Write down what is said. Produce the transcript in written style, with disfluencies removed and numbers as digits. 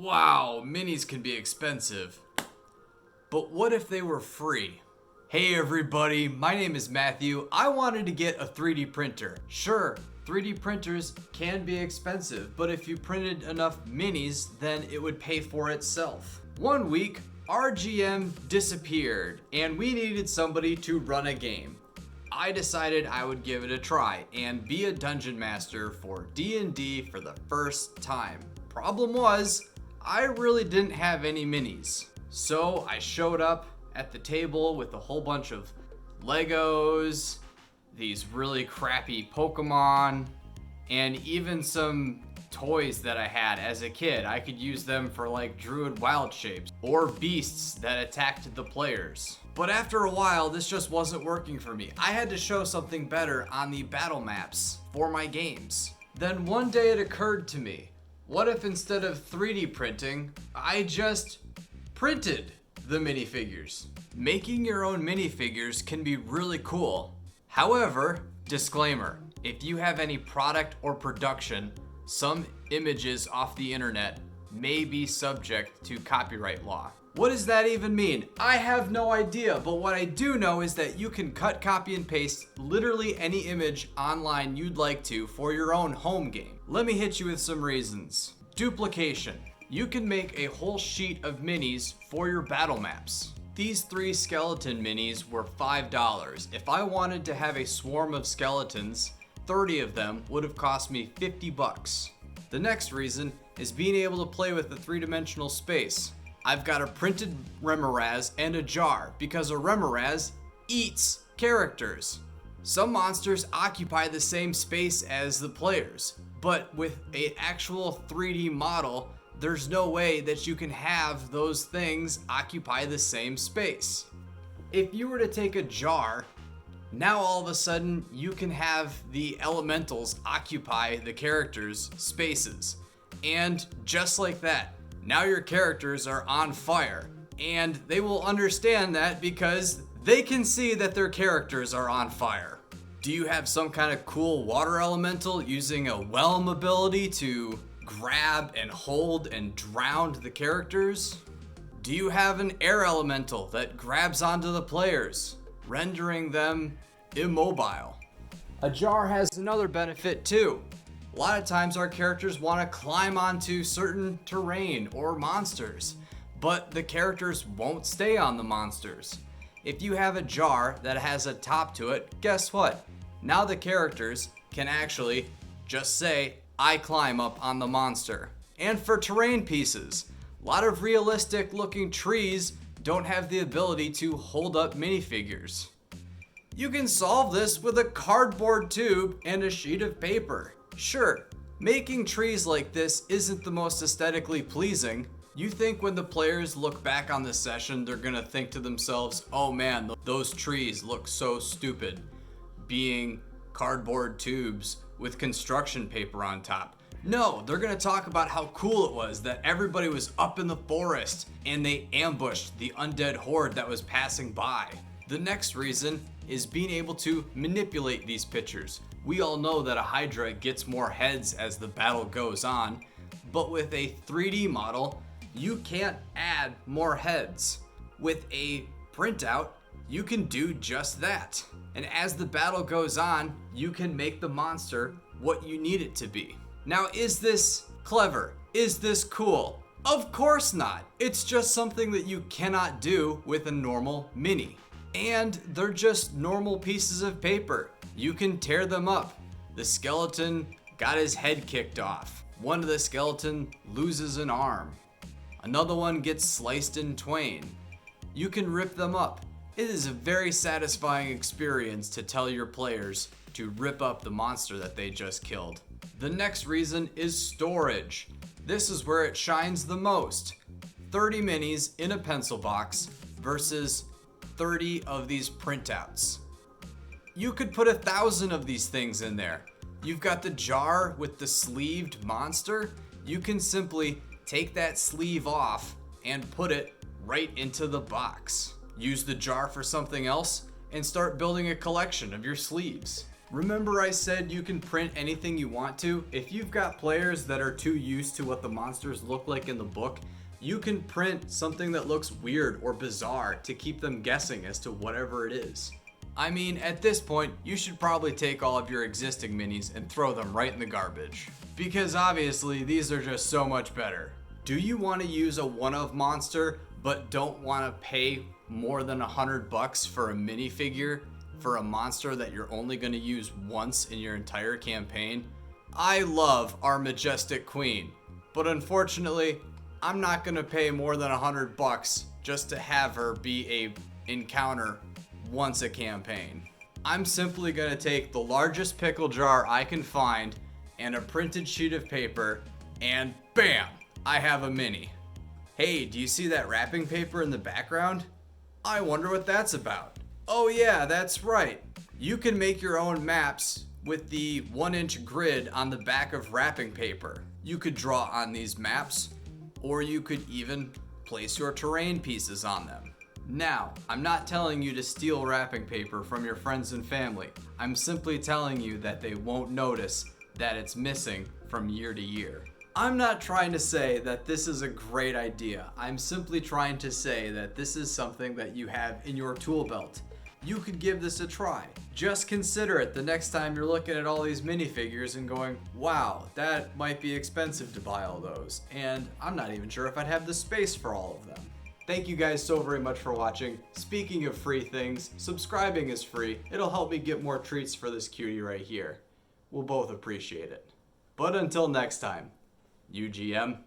Wow, minis can be expensive. But what if they were free? Hey everybody, my name is Matthew. I wanted to get a 3D printer. Sure, 3D printers can be expensive, but if you printed enough minis, then it would pay for itself. One week, RGM disappeared, and we needed somebody to run a game. I decided I would give it a try and be a dungeon master for D&D for the first time. Problem was, I really didn't have any minis. So I showed up at the table with a whole bunch of Legos, these really crappy Pokemon, and even some toys that I had as a kid. I could use them for like druid wild shapes or beasts that attacked the players. But after a while, this just wasn't working for me. I had to show something better on the battle maps for my games. Then one day it occurred to me, what if instead of 3D printing, I just printed the minifigures? Making your own minifigures can be really cool. However, disclaimer, if you have any product or production, some images off the internet may be subject to copyright law. What does that even mean? I have no idea, but what I do know is that you can cut, copy, and paste literally any image online you'd like to for your own home game. Let me hit you with some reasons. Duplication. You can make a whole sheet of minis for your battle maps. These 3 skeleton minis were $5. If I wanted to have a swarm of skeletons, 30 of them would have cost me 50 bucks. The next reason is being able to play with the 3-dimensional space. I've got a printed Remoraz and a jar because a Remoraz eats characters. Some monsters occupy the same space as the players, but with an actual 3D model, there's no way that you can have those things occupy the same space. If you were to take a jar, now all of a sudden you can have the elementals occupy the characters' spaces. And just like that, now your characters are on fire. And they will understand that because they can see that their characters are on fire. Do you have some kind of cool water elemental using a whelm ability to grab and hold and drown the characters? Do you have an air elemental that grabs onto the players, rendering them immobile? A jar has another benefit too. A lot of times our characters want to climb onto certain terrain or monsters, but the characters won't stay on the monsters. If you have a jar that has a top to it, guess what? Now the characters can actually just say, I climb up on the monster. And for terrain pieces, a lot of realistic looking trees don't have the ability to hold up minifigures. You can solve this with a cardboard tube and a sheet of paper. Sure, making trees like this isn't the most aesthetically pleasing. You think when the players look back on the session, they're gonna think to themselves, oh man, those trees look so stupid, being cardboard tubes with construction paper on top. No, they're gonna talk about how cool it was that everybody was up in the forest and they ambushed the undead horde that was passing by. The next reason is being able to manipulate these pictures. We all know that a Hydra gets more heads as the battle goes on, but with a 3D model, you can't add more heads. With a printout, you can do just that. And as the battle goes on, you can make the monster what you need it to be. Now, is this clever? Is this cool? Of course not. It's just something that you cannot do with a normal mini. And they're just normal pieces of paper. You can tear them up. The skeleton got his head kicked off. One of the skeleton loses an arm. Another one gets sliced in twain. You can rip them up. It is a very satisfying experience to tell your players to rip up the monster that they just killed. The next reason is storage. This is where it shines the most. 30 minis in a pencil box versus 30 of these printouts. You could put 1,000 of these things in there. You've got the jar with the sleeved monster. You can simply take that sleeve off and put it right into the box. Use the jar for something else and start building a collection of your sleeves. Remember I said you can print anything you want to? If you've got players that are too used to what the monsters look like in the book, you can print something that looks weird or bizarre to keep them guessing as to whatever it is. I mean, at this point, you should probably take all of your existing minis and throw them right in the garbage. Because obviously, these are just so much better. Do you want to use a one-of monster, but don't want to pay more than $100 for a minifigure for a monster that you're only going to use once in your entire campaign? I love our majestic queen, but unfortunately, I'm not going to pay more than $100 just to have her be a encounter once a campaign. I'm simply going to take the largest pickle jar I can find and a printed sheet of paper, and bam, I have a mini. Hey, do you see that wrapping paper in the background? I wonder what that's about. Oh yeah, that's right. You can make your own maps with the 1-inch grid on the back of wrapping paper. You could draw on these maps, or you could even place your terrain pieces on them. Now, I'm not telling you to steal wrapping paper from your friends and family. I'm simply telling you that they won't notice that it's missing from year to year. I'm not trying to say that this is a great idea. I'm simply trying to say that this is something that you have in your tool belt. You could give this a try. Just consider it the next time you're looking at all these minifigures and going, wow, that might be expensive to buy all those. And I'm not even sure if I'd have the space for all of them. Thank you guys so very much for watching. Speaking of free things, subscribing is free. It'll help me get more treats for this cutie right here. We'll both appreciate it. But until next time, UGM.